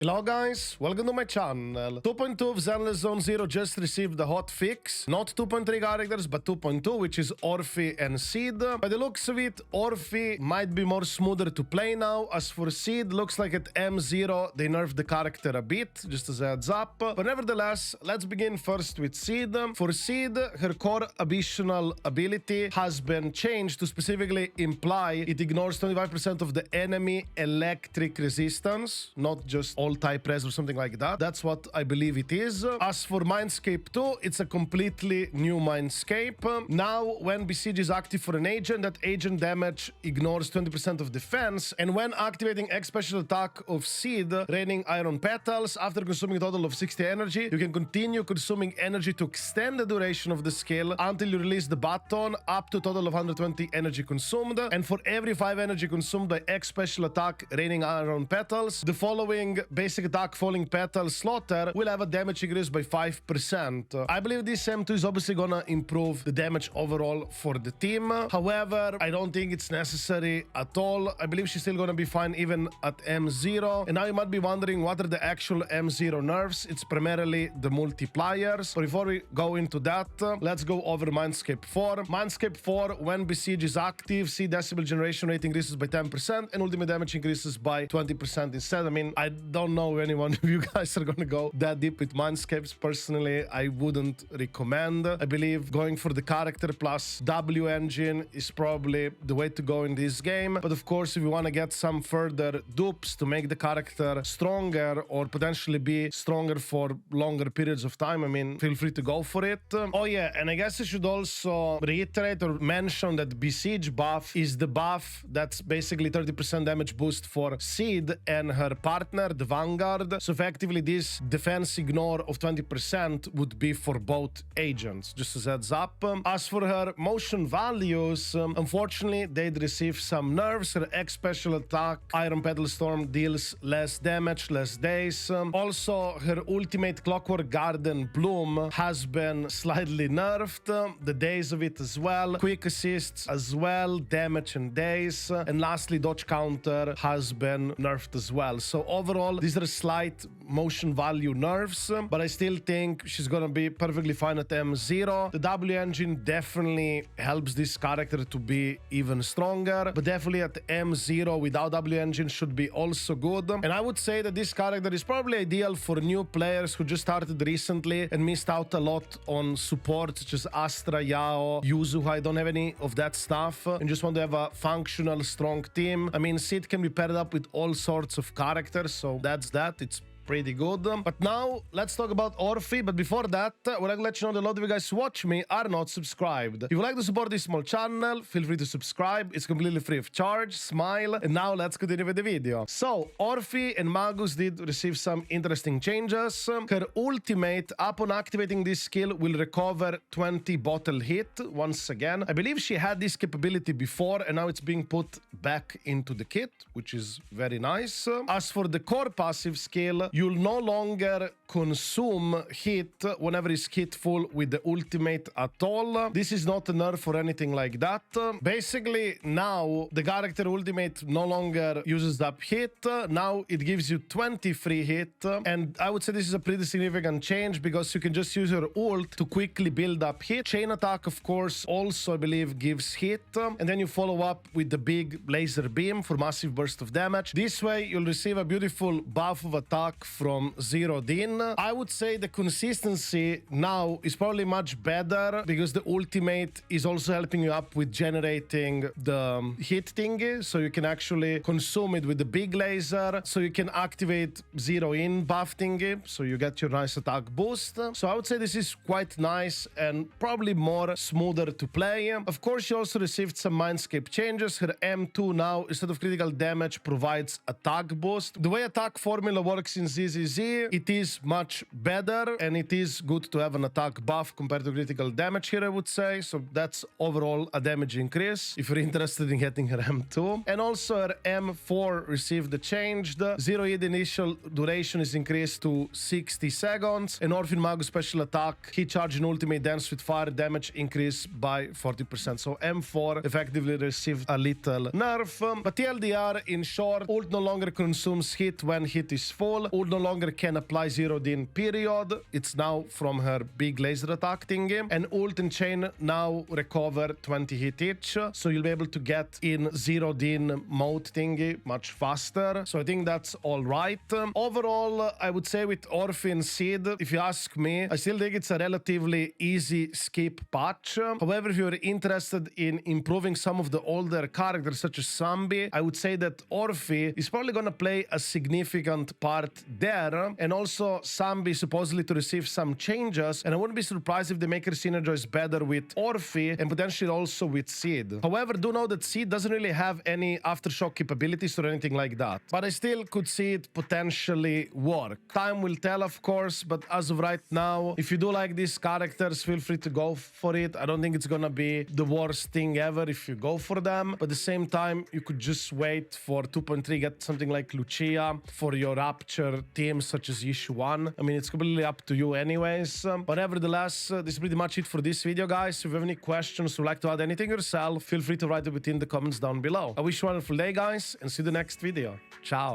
Hello guys, welcome to my channel. 2.2 of zenlesszonezeroguide just received the hotfix. Not 2.3 characters, but 2.2, which is Orphie and Seed. By the looks of it, Orphie might be more smoother to play now. As for Seed, looks like at M0 they nerfed the character a bit, just as a heads up. But nevertheless, let's begin first with Seed. For Seed, her core additional ability has been changed to specifically imply it ignores 25% of the enemy electric resistance, not just all type res or something like that. That's what I believe it is. As for Mindscape 2, it's a completely new Mindscape. Now, when Besiege is active for an agent, that agent damage ignores 20% of defense, and when activating X special attack of Seed, raining iron petals, after consuming a total of 60 energy, you can continue consuming energy to extend the duration of the skill until you release the button, up to a total of 120 energy consumed, and for every 5 energy consumed by X special attack, raining iron petals, the following basic attack falling petal slaughter will have a damage increase by 5%. I believe this M2 is obviously gonna improve the damage overall for the team. However, I don't think it's necessary at all. I believe she's still gonna be fine even at M0. And now you might be wondering what are the actual M0 nerfs. It's primarily the multipliers. But before we go into that, let's go over Mindscape 4. Mindscape 4, when Besiege is active, see decibel generation rate increases by 10% and ultimate damage increases by 20% instead. I mean, I don't know if anyone of you guys are gonna go that deep with Mindscapes. Personally, I wouldn't recommend. I believe going for the character plus W engine is probably the way to go in this game. But of course, if you want to get some further dupes to make the character stronger or potentially be stronger for longer periods of time, I mean, feel free to go for it. Oh yeah, and I guess I should also reiterate or mention that Besiege buff is the buff that's basically 30% damage boost for Seed and her partner, the Vanguard. So effectively this defense ignore of 20% would be for both agents, just as a heads up. As for her motion values, unfortunately they'd receive some nerfs. Her X special attack, Iron Petal Storm, deals less damage, less days. Also her ultimate Clockwork Garden Bloom has been slightly nerfed, the days of it as well, quick assists as well, damage and days, and lastly dodge counter has been nerfed as well. So overall these are slight motion value nerfs, but I still think she's gonna be perfectly fine at M0. The W engine definitely helps this character to be even stronger, but definitely at M0 without W engine should be also good. And I would say that this character is probably ideal for new players who just started recently and missed out a lot on support such as Astra, Yao, Yuzu. I don't have any of that stuff and just want to have a functional, strong team. I mean, Sid can be paired up with all sorts of characters, so that's that. It's pretty good. But now let's talk about Orphie. But before that, I would like to let you know that a lot of you guys who watch me are not subscribed. If you would like to support this small channel, feel free to subscribe. It's completely free of charge. Smile. And now let's continue with the video. So Orphe and Magus did receive some interesting changes. Her ultimate, upon activating this skill, will recover 20 bottle hit once again. I believe she had this capability before and now it's being put back into the kit, which is very nice. As for the core passive skill, you'll no longer consume hit whenever it's hit full with the ultimate at all. This is not a nerf or anything like that. Basically, now the character ultimate no longer uses up hit. Now it gives you 20 free hit. And I would say this is a pretty significant change because you can just use your ult to quickly build up hit. Chain attack, of course, also I believe gives hit. And then you follow up with the big laser beam for massive burst of damage. This way, you'll receive a beautiful buff of attack from zeroed in. I would say the consistency now is probably much better because the ultimate is also helping you up with generating the hit thingy, so you can actually consume it with the big laser, so you can activate zero in buff thingy, so you get your nice attack boost. So I would say this is quite nice and probably more smoother to play. Of course, she also received some Mindscape changes. Her M2 now, instead of critical damage, provides attack boost. The way attack formula works in ZZZ, it is much better, and it is good to have an attack buff compared to critical damage here, I would say. So that's overall a damage increase if you're interested in getting her M2. And also her M4 received the change. The 0 hit initial duration is increased to 60 seconds. And Orphe and Magus special attack, hit charge and ultimate dance with fire damage increased by 40%. So M4 effectively received a little nerf. But TLDR, in short, ult no longer consumes hit when hit is full. Ult no longer can apply zeroed in period. It's now from her big laser attack thingy. And ult and chain now recover 20 hit each. So you'll be able to get in zeroed in mode thingy much faster. So I think that's all right. Overall, I would say with Orphe and Seed, if you ask me, I still think it's a relatively easy skip patch. However, if you're interested in improving some of the older characters such as Sambi, I would say that Orphe is probably going to play a significant part there. And also Sambi supposedly to receive some changes, and I wouldn't be surprised if they make her synergize better with Orphe and potentially also with Seed. However, do know that Seed doesn't really have any aftershock capabilities or anything like that, but I still could see it potentially work. Time will tell, of course, but as of right now, if you do like these characters, feel free to go for it. I don't think it's gonna be the worst thing ever if you go for them, but at the same time, you could just wait for 2.3, get something like Lucia for your Rapture teams such as Issue 1. I mean, it's completely up to you anyways. But nevertheless, this is pretty much it for this video, guys. If you have any questions or would like to add anything yourself, feel free to write it within the comments down below. I wish you a wonderful day, guys, and see you in the next video. Ciao.